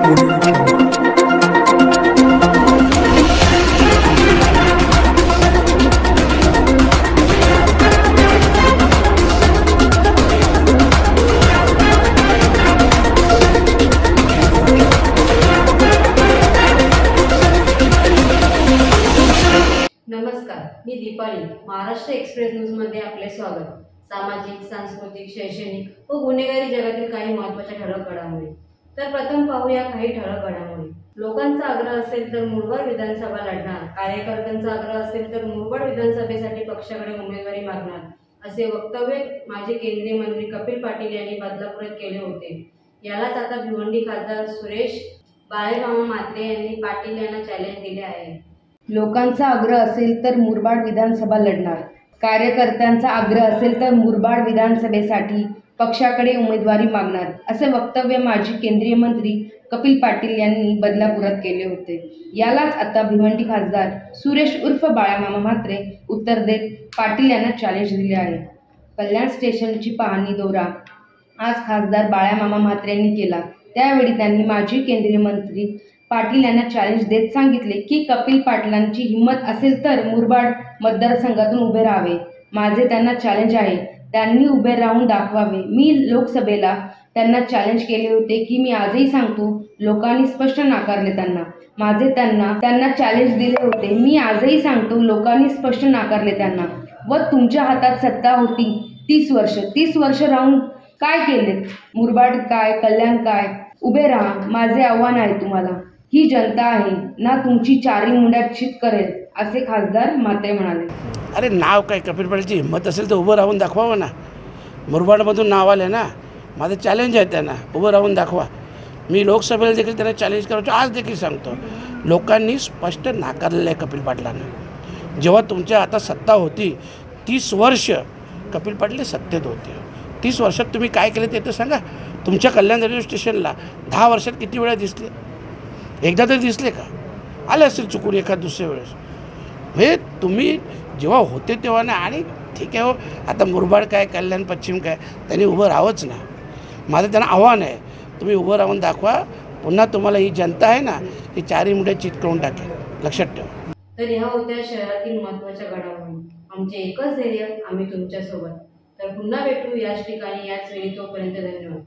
नमस्कार, मी Deepali. Maharashtra express news मध्ये आपले स्वागत. सामाजिक, सांस्कृतिक, शैक्षणिक व गुन्हेगारी जगातील काही महत्त्वाच्या ठळक घडामोडी. तर प्रथम पाहूया काही ठळक घडामोडी. लोकांचा आग्रह असेल तर मुरबाड विधानसभा लढणार. कार्यकर्त्यांचा आग्रह असेल तर मुरबाड विधानसभेसाठी पक्षाकडे उमेदवारी मागणार, असे वक्तव्य माजी केंद्रीय मंत्री कपिल पाटील यांनी बदलापुरात केले होते. यालाच आता भिवंडी खासदार सुरेश बाळेमामा म्हात्रे यांनी पाटील यांना चॅलेंज दिले आहे. लोकांचा आग्रह असेल तर मुरबाड विधानसभा लढणार. कार्यकर्त्यांचा आग्रह असेल तर मुरबाड विधानसभेसाठी पक्षाकडे उमेदवारी मागणार, असे वक्तव्य माजी केंद्रीय मंत्री कपिल पाटील यांनी बदलापुरात केले होते. यालाच आता भिवंडी खासदार सुरेश उर्फ बाळामामा म्हात्रे उत्तर देत पाटील यांना चॅलेंज दिले आहे. कल्याण स्टेशनची पाहणी दौरा आज खासदार बाळामामा म्हात्रे यांनी केला. त्यावेळी त्यांनी माजी केंद्रीय मंत्री पाटील यांना चॅलेंज देत सांगितले की कपिल पाटलांची हिंमत असेल तर मुरबाड मतदारसंघातून उभे राहावे. माझे त्यांना चॅलेंज आहे, त्यांनी उभे राहून दाखवावे. मी लोकसभेला त्यांना चॅलेंज केले होते की मी आजही सांगतो, लोकांनी स्पष्ट नाकारले त्यांना. माझे त्यांना चॅलेंज दिले होते, मी आजही सांगतो, लोकांनी स्पष्ट नाकारले त्यांना. व तुमच्या हातात सत्ता होती 30 वर्ष राहून काय केले? मुरबाड काय, कल्याण काय? उभे राहा, माझे आव्हान आहे तुम्हाला. ही जनता आहे ना, तुमची चारी मुंड्यात चित करेल, असे खासदार म्हात्रे म्हणाले. अरे नाव काय, कपिल पाटीलची हिंमत असेल तर उभं राहून दाखवावं ना. मुरबाडमधून नाव आले ना, माझं चॅलेंज आहे त्यांना, उभं राहून दाखवा. मी लोकसभेला देखील त्यांना चॅलेंज करायचो, आज देखील सांगतो, लोकांनी स्पष्ट नाकारलेलं आहे कपिल पाटलांना. जेव्हा तुमच्या आता सत्ता होती 30 वर्ष कपिल पाटील सत्तेत होते. 30 वर्षात तुम्ही काय केलं ते तर सांगा. तुमच्या कल्याण रेल्वे स्टेशनला 10 वर्षात किती वेळा दिसले? एकदा तरी दिसले का? आले असेल चुकून एखाद दुसऱ्या वेळेस. हे तुम्ही जेव्हा होते तेव्हा ना. आणि ठीक आहे हो, आता मुरबाड काय, कल्याण पश्चिम काय, त्यांनी उभं राहावंच ना. माझं त्यांना आव्हान आहे, तुम्ही उभं राहून दाखवा. पुन्हा तुम्हाला ही जनता आहे ना, ही चारी मुंड्या चित करून टाकेल, लक्षात ठेवा. तर ह्या होत्या शहरातील महत्त्वाच्या घडामोडी. आमचे एकच ध्येय, आम्ही तुमच्यासोबत. तर पुन्हा भेटू याच ठिकाणी, याच वेळी. तोपर्यंत धन्यवाद.